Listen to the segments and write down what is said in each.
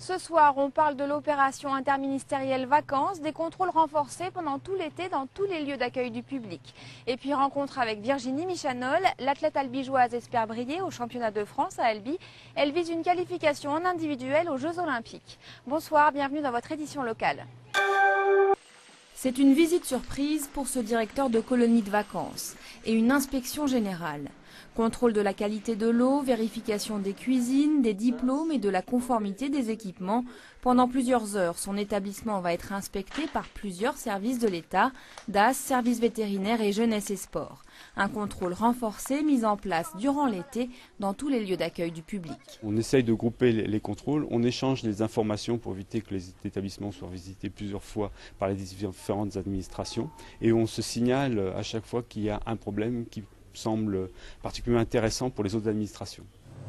Ce soir, on parle de l'opération interministérielle vacances, des contrôles renforcés pendant tout l'été dans tous les lieux d'accueil du public. Et puis rencontre avec Virginie Michanol, l'athlète albigeoise espère briller au championnat de France à Albi. Elle vise une qualification en individuel aux Jeux Olympiques. Bonsoir, bienvenue dans votre édition locale. C'est une visite surprise pour ce directeur de colonie de vacances et une inspection générale. Contrôle de la qualité de l'eau, vérification des cuisines, des diplômes et de la conformité des équipements. Pendant plusieurs heures, son établissement va être inspecté par plusieurs services de l'État, DAS, services vétérinaires et jeunesse et sport. Un contrôle renforcé mis en place durant l'été dans tous les lieux d'accueil du public. On essaye de grouper les contrôles, on échange des informations pour éviter que les établissements soient visités plusieurs fois par les différentes administrations et on se signale à chaque fois qu'il y a un problème qui semble particulièrement intéressant pour les autres administrations.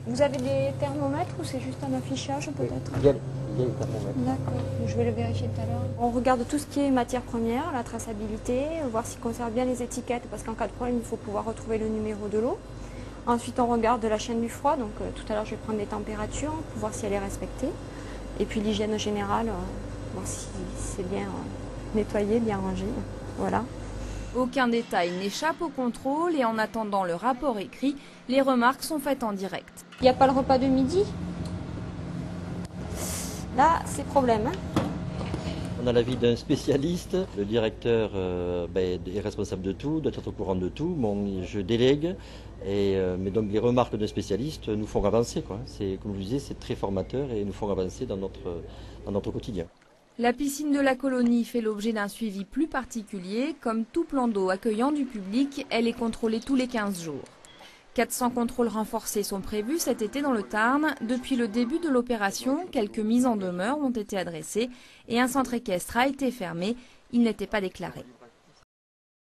Vous avez des thermomètres ou c'est juste un affichage peut-être? Il y a les thermomètres. D'accord, je vais le vérifier tout à l'heure. On regarde tout ce qui est matière première, la traçabilité, voir s'il conserve bien les étiquettes parce qu'en cas de problème il faut pouvoir retrouver le numéro de l'eau. Ensuite on regarde la chaîne du froid, donc tout à l'heure je vais prendre des températures pour voir si elle est respectée. Et puis l'hygiène générale, voir si c'est bien nettoyé, bien rangé. Voilà. Aucun détail n'échappe au contrôle et en attendant le rapport écrit, les remarques sont faites en direct. Il n'y a pas le repas de midi? Là, c'est problème. On a l'avis d'un spécialiste. Le directeur est responsable de tout, doit être au courant de tout. Bon, je délègue, mais donc les remarques d'un spécialiste nous font avancer, quoi. Comme je vous disais, c'est très formateur et nous font avancer dans notre quotidien. La piscine de la colonie fait l'objet d'un suivi plus particulier. Comme tout plan d'eau accueillant du public, elle est contrôlée tous les 15 jours. 400 contrôles renforcés sont prévus cet été dans le Tarn. Depuis le début de l'opération, quelques mises en demeure ont été adressées et un centre équestre a été fermé. Il n'était pas déclaré.